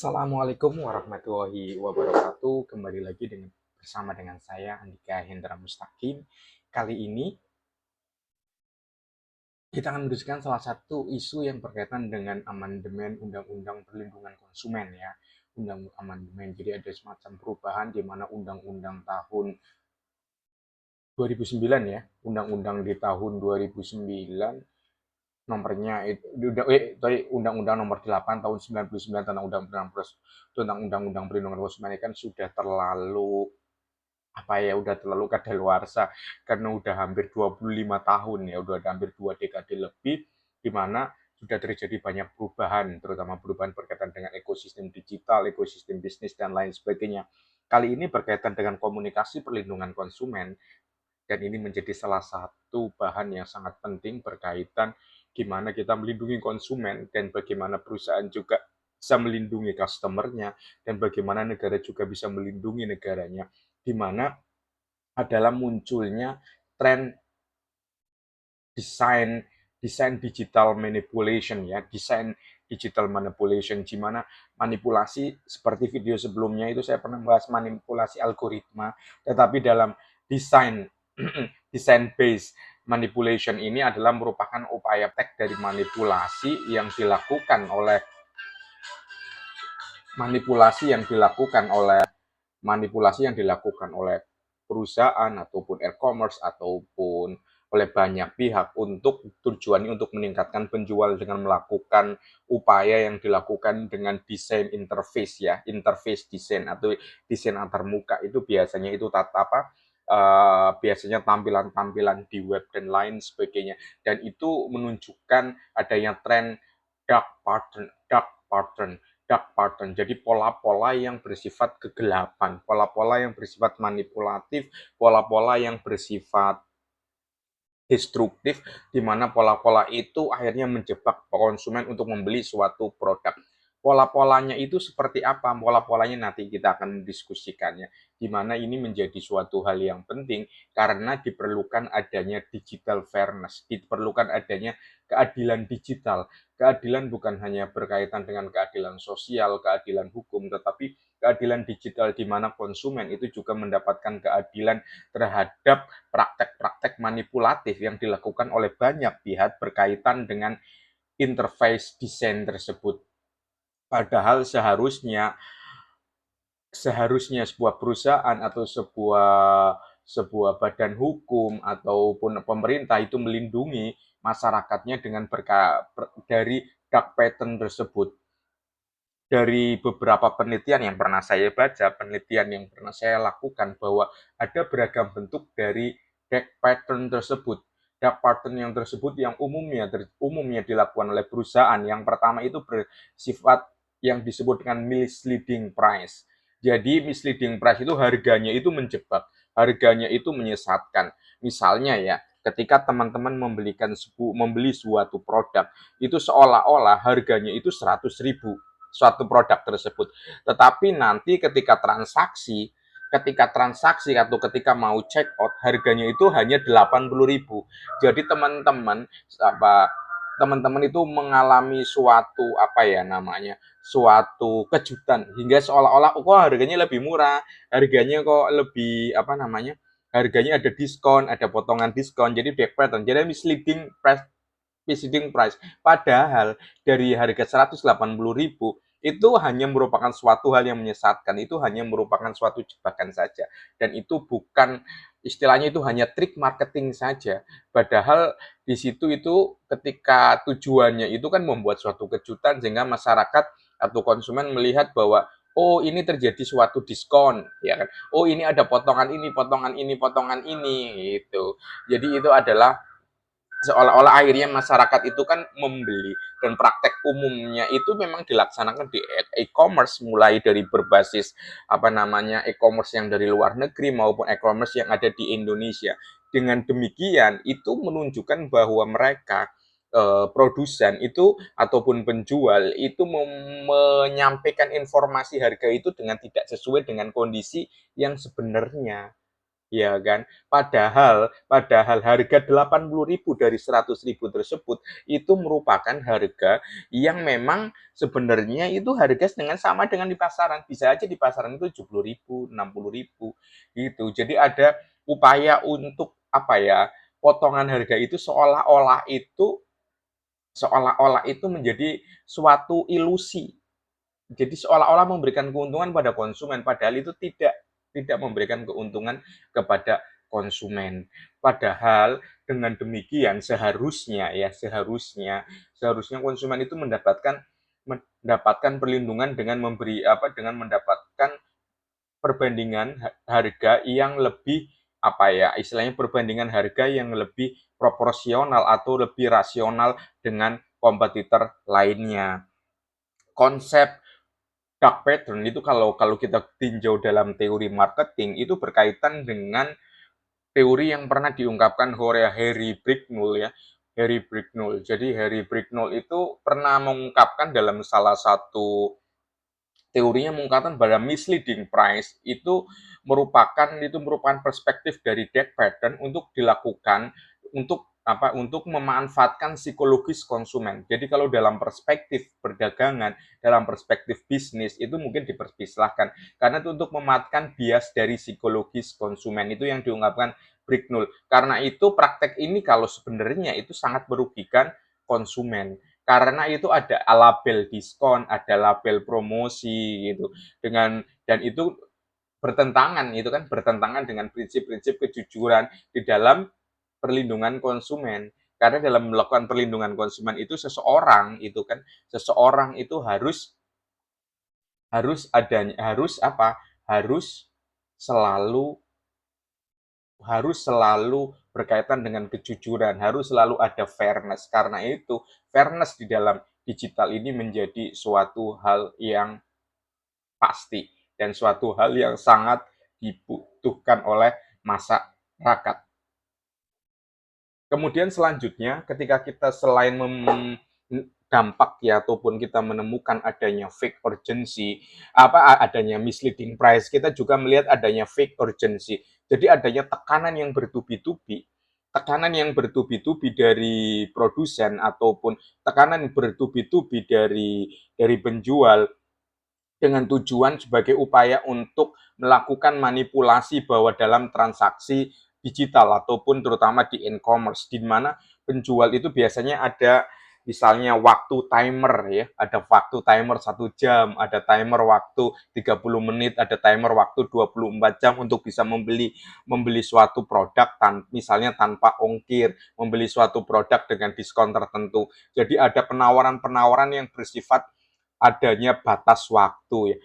Assalamualaikum warahmatullahi wabarakatuh. Kembali lagi bersama dengan saya Andika Hendra Mustaqim. Kali ini kita akan mendiskusikan salah satu isu yang berkaitan dengan amandemen Undang-Undang Perlindungan Konsumen ya. Amandemen. Jadi ada semacam perubahan di mana Undang-Undang tahun 2009 ya, Undang-Undang di tahun 2009 nomornya Undang-Undang nomor 8 tahun 99 tentang Undang-Undang Perlindungan Konsumen ini kan sudah terlalu udah terlalu kadaluarsa karena udah hampir 25 tahun ya, udah hampir 2 dekade lebih di mana sudah terjadi banyak perubahan, terutama perubahan berkaitan dengan ekosistem digital, ekosistem bisnis dan lain sebagainya. Kali ini berkaitan dengan komunikasi perlindungan konsumen, dan ini menjadi salah satu bahan yang sangat penting berkaitan gimana kita melindungi konsumen dan bagaimana perusahaan juga bisa melindungi customer-nya dan bagaimana negara juga bisa melindungi negaranya, di mana adalah munculnya tren desain desain digital manipulation ya, desain digital manipulation di mana manipulasi seperti video sebelumnya itu saya pernah bahas manipulasi algoritma, tetapi dalam desain desain based manipulation ini adalah merupakan upaya dari manipulasi yang dilakukan oleh perusahaan ataupun e-commerce ataupun oleh banyak pihak untuk tujuannya untuk meningkatkan penjual dengan melakukan upaya yang dilakukan dengan desain interface ya, interface desain atau desain antarmuka. Itu biasanya itu biasanya tampilan-tampilan di web dan lain sebagainya, dan itu menunjukkan adanya tren dark pattern. Jadi pola-pola yang bersifat kegelapan, pola-pola yang bersifat manipulatif, pola-pola yang bersifat destruktif, di mana pola-pola itu akhirnya menjebak konsumen untuk membeli suatu produk. Pola-polanya itu seperti apa? Pola-polanya nanti kita akan mendiskusikannya, di mana ini menjadi suatu hal yang penting karena diperlukan adanya digital fairness, diperlukan adanya keadilan digital. Keadilan bukan hanya berkaitan dengan keadilan sosial, keadilan hukum, tetapi keadilan digital di mana konsumen itu juga mendapatkan keadilan terhadap praktek-praktek manipulatif yang dilakukan oleh banyak pihak berkaitan dengan interface desain tersebut. Padahal seharusnya sebuah perusahaan atau sebuah badan hukum ataupun pemerintah itu melindungi masyarakatnya dengan dari dark pattern tersebut. Dari beberapa penelitian yang pernah saya baca, penelitian yang pernah saya lakukan, bahwa ada beragam bentuk dari dark pattern tersebut. Dark pattern yang tersebut yang umumnya dilakukan oleh perusahaan. Yang pertama itu bersifat yang disebut dengan misleading price. Jadi misleading price itu harganya itu menjebak, harganya itu menyesatkan. Misalnya ya, ketika teman-teman membeli suatu produk, itu seolah-olah harganya itu 100.000 suatu produk tersebut. Tetapi nanti ketika transaksi atau ketika mau check out, harganya itu hanya 80.000. Jadi teman-teman itu mengalami suatu kejutan hingga seolah-olah kok harganya lebih murah, harganya kok lebih harganya ada diskon, ada potongan diskon, jadi back pattern, jadi misleading price. Padahal dari harga 180.000 itu hanya merupakan suatu hal yang menyesatkan, itu hanya merupakan suatu jebakan saja, dan itu bukan, istilahnya itu hanya trik marketing saja. Padahal di situ itu ketika tujuannya itu kan membuat suatu kejutan sehingga masyarakat atau konsumen melihat bahwa oh ini terjadi suatu diskon ya kan, oh ini ada potongan ini, potongan ini, potongan ini gitu. Jadi itu adalah seolah-olah akhirnya masyarakat itu kan membeli, dan praktek umumnya itu memang dilaksanakan di e-commerce, mulai dari berbasis e-commerce yang dari luar negeri maupun e-commerce yang ada di Indonesia. Dengan demikian itu menunjukkan bahwa mereka produsen itu ataupun penjual itu menyampaikan informasi harga itu dengan tidak sesuai dengan kondisi yang sebenarnya. ya kan? Padahal padahal harga 80.000 dari 100.000 tersebut itu merupakan harga yang memang sebenarnya itu harga dengan sama dengan di pasaran. Bisa aja di pasaran itu 70.000, 60.000 gitu. Jadi ada upaya untuk apa ya? Potongan harga itu seolah-olah itu menjadi suatu ilusi. Jadi seolah-olah memberikan keuntungan pada konsumen, padahal itu tidak memberikan keuntungan kepada konsumen. Padahal dengan demikian seharusnya konsumen itu mendapatkan perlindungan dengan mendapatkan perbandingan harga yang lebih istilahnya perbandingan harga yang lebih proporsional atau lebih rasional dengan kompetitor lainnya. Konsep dark pattern itu kalau kalau kita tinjau dalam teori marketing itu berkaitan dengan teori yang pernah diungkapkan oleh Harry Bricknell ya. Harry Bricknell. Jadi Harry Bricknell itu pernah mengungkapkan dalam salah satu teorinya mengungkapkan bahwa misleading price itu merupakan perspektif dari dark pattern untuk dilakukan untuk memanfaatkan psikologis konsumen. Jadi kalau dalam perspektif perdagangan, dalam perspektif bisnis itu mungkin diperpisalkan karena itu untuk memanfaatkan bias dari psikologis konsumen itu yang diungkapkan Bricknell. Karena itu praktek ini kalau sebenarnya itu sangat merugikan konsumen karena itu ada label diskon, ada label promosi gitu. Dan itu bertentangan dengan prinsip-prinsip kejujuran di dalam perlindungan konsumen. Karena dalam melakukan perlindungan konsumen itu seseorang itu harus adanya harus selalu harus selalu berkaitan dengan kejujuran, harus selalu ada fairness. Karena itu, fairness di dalam digital ini menjadi suatu hal yang pasti dan suatu hal yang sangat dibutuhkan oleh masyarakat. Kemudian selanjutnya, ketika kita selain dampak ya ataupun kita menemukan adanya fake urgency, adanya misleading price, kita juga melihat adanya fake urgency. Jadi adanya tekanan yang bertubi-tubi dari produsen ataupun tekanan yang bertubi-tubi dari penjual dengan tujuan sebagai upaya untuk melakukan manipulasi bahwa dalam transaksi digital ataupun terutama di e-commerce di mana penjual itu biasanya ada misalnya waktu timer ya, ada waktu timer 1 jam, ada timer waktu 30 menit, ada timer waktu 24 jam untuk bisa membeli suatu produk misalnya tanpa ongkir, membeli suatu produk dengan diskon tertentu. Jadi ada penawaran-penawaran yang bersifat adanya batas waktu ya.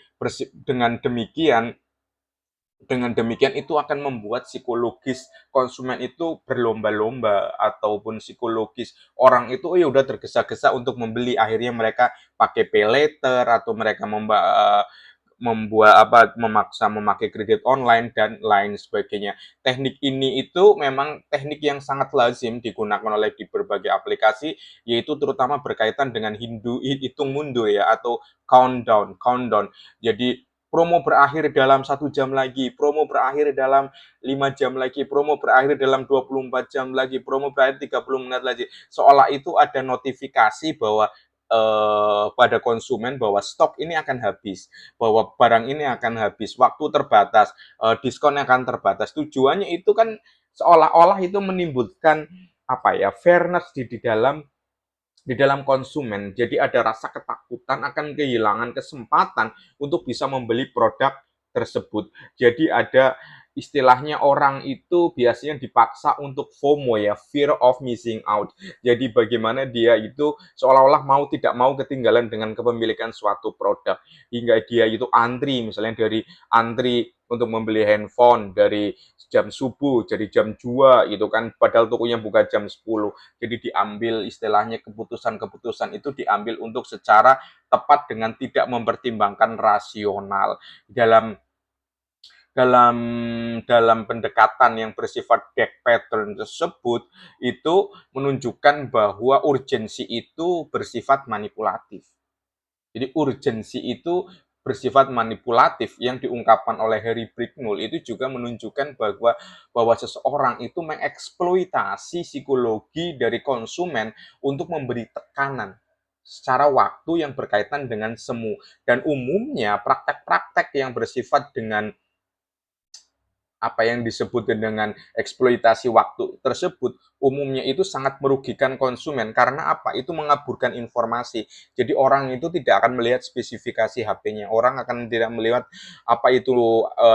Dengan demikian itu akan membuat psikologis konsumen itu berlomba-lomba ataupun psikologis orang itu ya udah tergesa-gesa untuk membeli, akhirnya mereka pakai pay later atau mereka memaksa memakai kredit online dan lain sebagainya. Teknik ini itu memang teknik yang sangat lazim digunakan oleh di berbagai aplikasi, yaitu terutama berkaitan dengan hitung mundur ya atau countdown. Jadi promo berakhir dalam 1 jam lagi, promo berakhir dalam 5 jam lagi, promo berakhir dalam 24 jam lagi, promo berakhir 30 menit lagi. Seolah itu ada notifikasi bahwa pada konsumen bahwa stok ini akan habis, bahwa barang ini akan habis, waktu terbatas, diskon akan terbatas. Tujuannya itu kan seolah-olah itu menimbulkan fairness di dalam konsumen. Jadi ada rasa ketakutan akan kehilangan kesempatan untuk bisa membeli produk tersebut. Jadi ada istilahnya orang itu biasanya dipaksa untuk FOMO ya, fear of missing out. Jadi bagaimana dia itu seolah-olah tidak mau ketinggalan dengan kepemilikan suatu produk. Hingga dia itu misalnya dari antri untuk membeli handphone dari jam subuh jadi jam 2 gitu kan, padahal tokonya buka jam 10. Jadi diambil istilahnya keputusan-keputusan itu diambil untuk secara tepat dengan tidak mempertimbangkan rasional. Dalam dalam dalam pendekatan yang bersifat dark pattern tersebut itu menunjukkan bahwa urgensi itu bersifat manipulatif. Jadi urgensi itu bersifat manipulatif yang diungkapkan oleh Harry Bricknell itu juga menunjukkan bahwa seseorang itu mengeksploitasi psikologi dari konsumen untuk memberi tekanan secara waktu yang berkaitan dengan semu. Dan umumnya praktek-praktek yang bersifat dengan apa yang disebut dengan eksploitasi waktu tersebut umumnya itu sangat merugikan konsumen karena apa? Itu mengaburkan informasi. Jadi orang itu tidak akan melihat spesifikasi HP-nya. Orang akan tidak melihat apa itu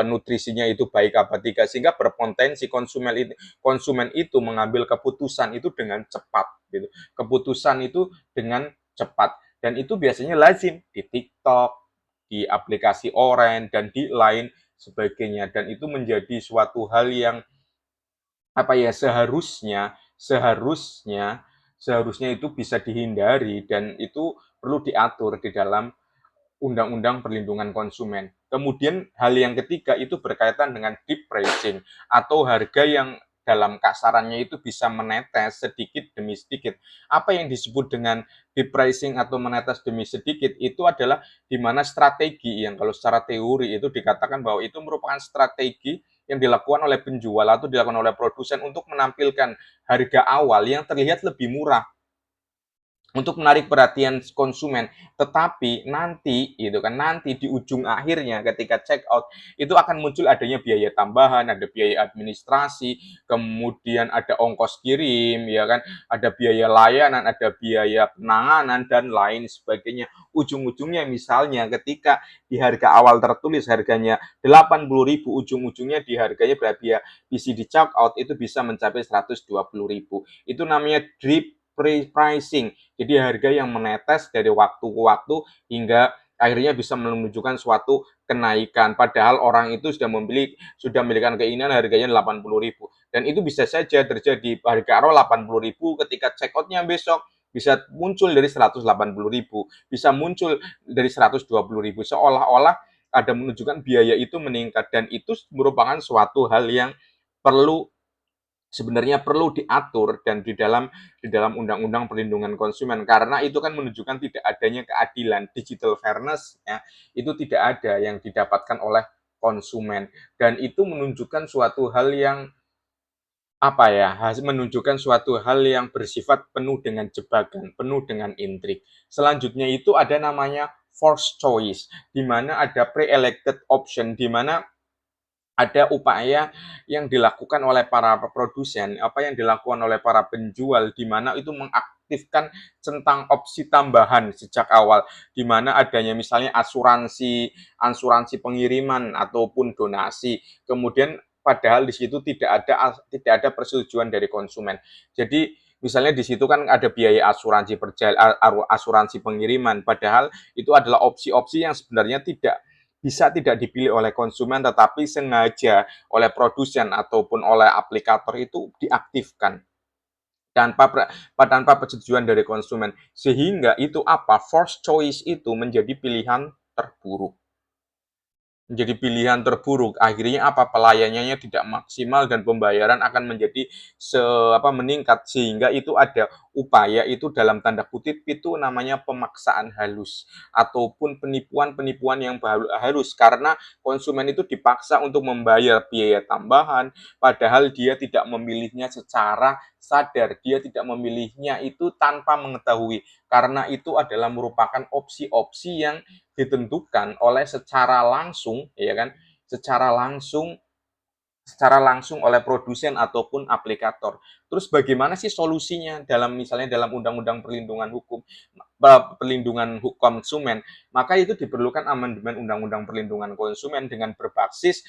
nutrisinya itu baik apa tidak sehingga berpotensi konsumen itu mengambil keputusan itu dengan cepat gitu. Keputusan itu dengan cepat dan itu biasanya lazim di TikTok, di aplikasi Orange dan di lain sebagainya dan itu menjadi suatu hal yang apa ya seharusnya itu bisa dihindari dan itu perlu diatur di dalam Undang-Undang Perlindungan Konsumen. Kemudian hal yang ketiga itu berkaitan dengan deep pricing atau harga yang dalam kasarannya itu bisa menetes sedikit demi sedikit. Apa yang disebut dengan deep pricing atau menetes demi sedikit itu adalah di mana strategi yang kalau secara teori itu dikatakan bahwa itu merupakan strategi yang dilakukan oleh penjual atau dilakukan oleh produsen untuk menampilkan harga awal yang terlihat lebih murah untuk menarik perhatian konsumen, tetapi nanti di ujung akhirnya ketika check out itu akan muncul adanya biaya tambahan, ada biaya administrasi, kemudian ada ongkos kirim, ya kan, ada biaya layanan, ada biaya penanganan dan lain sebagainya. Ujung-ujungnya misalnya ketika di harga awal tertulis harganya 80.000, ujung-ujungnya di harganya berapa PC di check out itu bisa mencapai 120.000. Itu namanya drip pricing. Jadi harga yang menetes dari waktu ke waktu hingga akhirnya bisa menunjukkan suatu kenaikan. Padahal orang itu sudah memiliki keinginan harganya 80.000 dan itu bisa saja terjadi harga awal 80.000 ketika check outnya besok bisa muncul dari 180.000, bisa muncul dari 120.000 seolah-olah ada menunjukkan biaya itu meningkat dan itu merupakan suatu hal yang perlu sebenarnya perlu diatur dan di dalam Undang-Undang Perlindungan Konsumen karena itu kan menunjukkan tidak adanya keadilan digital fairness ya itu tidak ada yang didapatkan oleh konsumen dan itu menunjukkan suatu hal yang apa ya menunjukkan suatu hal yang bersifat penuh dengan jebakan penuh dengan intrik selanjutnya itu ada namanya forced choice di mana ada pre-elected option di mana ada upaya yang dilakukan oleh para produsen, apa yang dilakukan oleh para penjual, di mana itu mengaktifkan centang opsi tambahan sejak awal, di mana adanya misalnya asuransi pengiriman ataupun donasi, kemudian padahal di situ tidak ada persetujuan dari konsumen. Jadi misalnya di situ kan ada biaya asuransi pengiriman, padahal itu adalah opsi-opsi yang sebenarnya tidak dipilih oleh konsumen tetapi sengaja oleh produsen ataupun oleh aplikator itu diaktifkan tanpa persetujuan dari konsumen sehingga itu forced choice itu menjadi pilihan terburuk menjadi pilihan terburuk. Akhirnya pelayanannya tidak maksimal dan pembayaran akan menjadi meningkat sehingga itu ada upaya itu dalam tanda kutip itu namanya pemaksaan halus ataupun penipuan-penipuan yang halus karena konsumen itu dipaksa untuk membayar biaya tambahan padahal dia tidak memilihnya secara sadar, dia tidak memilihnya itu tanpa mengetahui karena itu adalah merupakan opsi-opsi yang ditentukan oleh secara langsung oleh produsen ataupun aplikator. Terus bagaimana sih solusinya dalam Undang-Undang Perlindungan Konsumen? Maka itu diperlukan amandemen Undang-Undang Perlindungan Konsumen dengan berbasis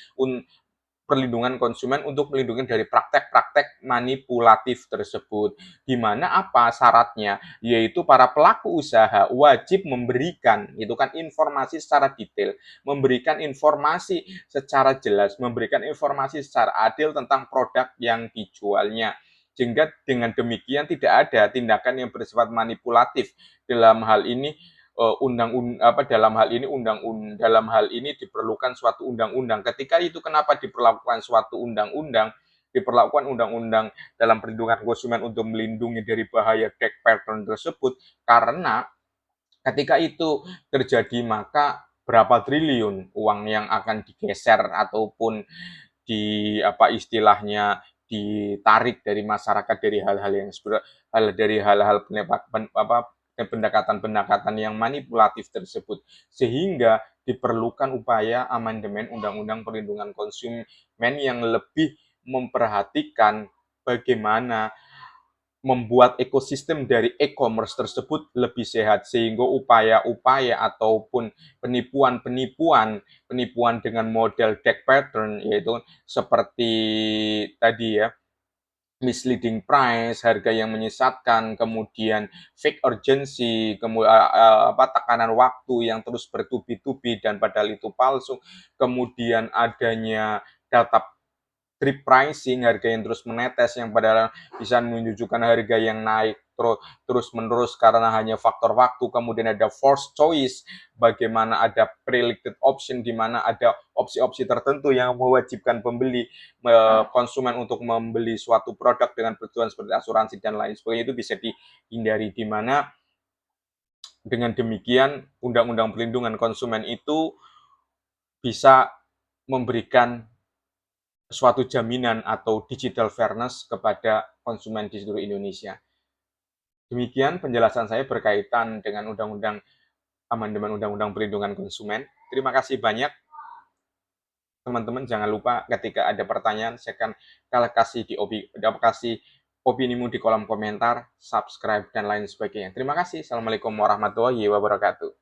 perlindungan konsumen untuk melindungi dari praktek-praktek manipulatif tersebut. Di mana syaratnya? Yaitu para pelaku usaha wajib memberikan informasi secara detail, memberikan informasi secara jelas, memberikan informasi secara adil tentang produk yang dijualnya. Sehingga dengan demikian tidak ada tindakan yang bersifat manipulatif dalam hal ini dalam hal ini diperlukan suatu undang-undang. Ketika itu kenapa diperlakukan undang-undang dalam perlindungan konsumen untuk melindungi dari bahaya dark pattern tersebut karena ketika itu terjadi maka berapa triliun uang yang akan digeser ataupun istilahnya ditarik dari masyarakat dari hal-hal yang dari hal-hal pendekatan-pendekatan yang manipulatif tersebut, sehingga diperlukan upaya amandemen Undang-Undang Perlindungan Konsumen yang lebih memperhatikan bagaimana membuat ekosistem dari e-commerce tersebut lebih sehat, sehingga upaya-upaya ataupun penipuan dengan model dark pattern, yaitu seperti tadi ya, misleading price, harga yang menyesatkan, kemudian fake urgency, tekanan waktu yang terus bertubi-tubi dan padahal itu palsu, kemudian adanya data trip pricing, harga yang terus menetes yang padahal bisa menunjukkan harga yang naik terus-menerus karena hanya faktor waktu. Kemudian ada forced choice, bagaimana ada pre-listed option, di mana ada opsi-opsi tertentu yang mewajibkan konsumen untuk membeli suatu produk dengan tujuan seperti asuransi dan lain sebagainya. Itu bisa dihindari, di mana dengan demikian Undang-Undang Perlindungan Konsumen itu bisa memberikan suatu jaminan atau digital fairness kepada konsumen di seluruh Indonesia. Demikian penjelasan saya berkaitan dengan amandemen Undang-Undang Perlindungan Konsumen. Terima kasih banyak. Teman-teman jangan lupa ketika ada pertanyaan, saya akan kasih opinimu di kolom komentar, subscribe, dan lain sebagainya. Terima kasih. Assalamualaikum warahmatullahi wabarakatuh.